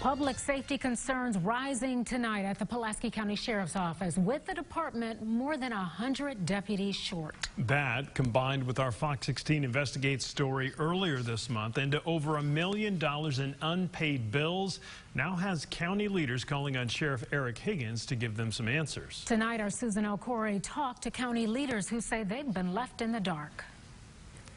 Public safety concerns rising tonight at the Pulaski County Sheriff's Office, with the department more than 100 deputies short. That, combined with our FOX16 Investigates story earlier this month into over $1 million in unpaid bills, now has county leaders calling on Sheriff Eric Higgins to give them some answers. Tonight, our Susan O'Corey talked to county leaders who say they've been left in the dark.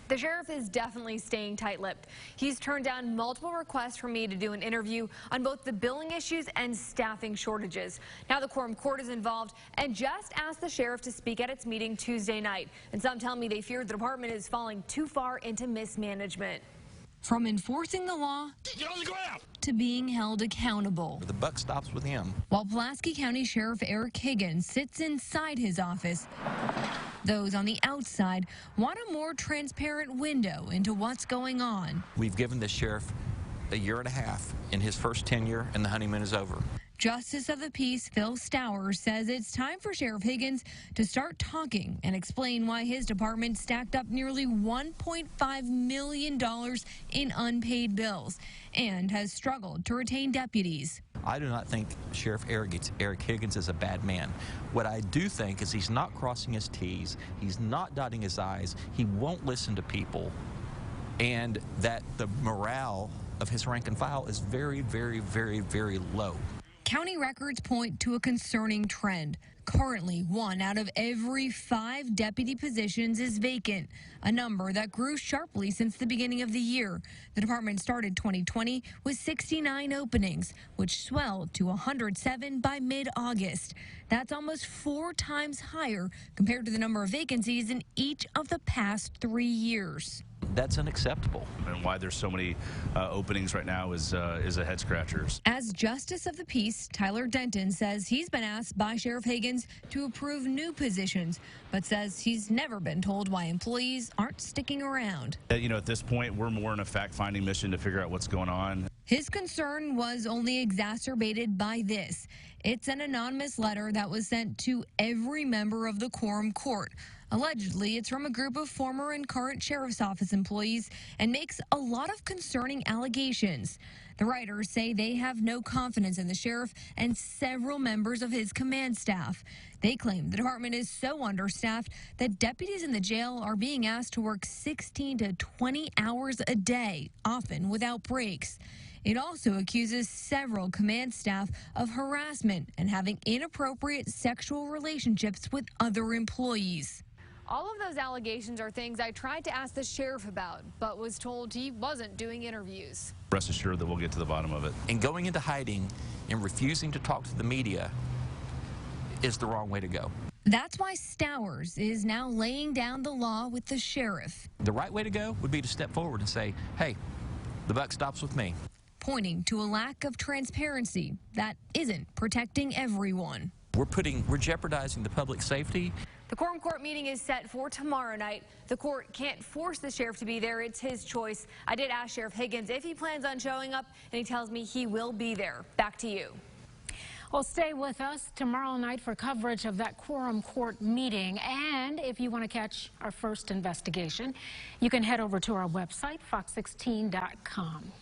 The sheriff is definitely staying tight-lipped. He's turned down multiple requests for me to do an interview on both the billing issues and staffing shortages. Now the quorum court is involved and just asked the sheriff to speak at its meeting Tuesday night. And some tell me they fear the department is falling too far into mismanagement. From enforcing the law to being held accountable. The buck stops with him. While Pulaski County Sheriff Eric Higgins sits inside his office, those on the outside want a more transparent window into what's going on. We've given the sheriff a year and a half in his first tenure, and the honeymoon is over. Justice of the Peace Phil Stowers says it's time for Sheriff Higgins to start talking and explain why his department stacked up nearly $1.5 million in unpaid bills and has struggled to retain deputies. I do not think Sheriff Eric Higgins is a bad man. What I do think is he's not crossing his T's, he's not dotting his I's, he won't listen to people, and that the morale of his rank and file is very, very, very, very low. County records point to a concerning trend. Currently, 1 out of every 5 deputy positions is vacant, a number that grew sharply since the beginning of the year. The department started 2020 with 69 openings, which swelled to 107 by mid-August. That's almost 4 times higher compared to the number of vacancies in each of the past 3 years. That's unacceptable. And why there's so many openings right now is a head scratcher. As Justice of the Peace, Tyler Denton says he's been asked by Sheriff Higgins to approve new positions, but says he's never been told why employees aren't sticking around. At this point, we're more in a fact-finding mission to figure out what's going on. His concern was only exacerbated by this. It's an anonymous letter that was sent to every member of the quorum court. Allegedly, it's from a group of former and current sheriff's office employees and makes a lot of concerning allegations. The writers say they have no confidence in the sheriff and several members of his command staff. They claim the department is so understaffed that deputies in the jail are being asked to work 16 to 20 hours a day, often without breaks. It also accuses several command staff of harassment and having inappropriate sexual relationships with other employees. All of those allegations are things I tried to ask the sheriff about, but was told he wasn't doing interviews. Rest assured that we'll get to the bottom of it. And going into hiding and refusing to talk to the media is the wrong way to go. That's why Stowers is now laying down the law with the sheriff. The right way to go would be to step forward and say, hey, the buck stops with me. Pointing to a lack of transparency that isn't protecting everyone. We're jeopardizing the public safety. The quorum court meeting is set for tomorrow night. The court can't force the sheriff to be there. It's his choice. I did ask Sheriff Higgins if he plans on showing up, and he tells me he will be there. Back to you. Well, stay with us tomorrow night for coverage of that quorum court meeting. And if you want to catch our first investigation, you can head over to our website, fox16.com.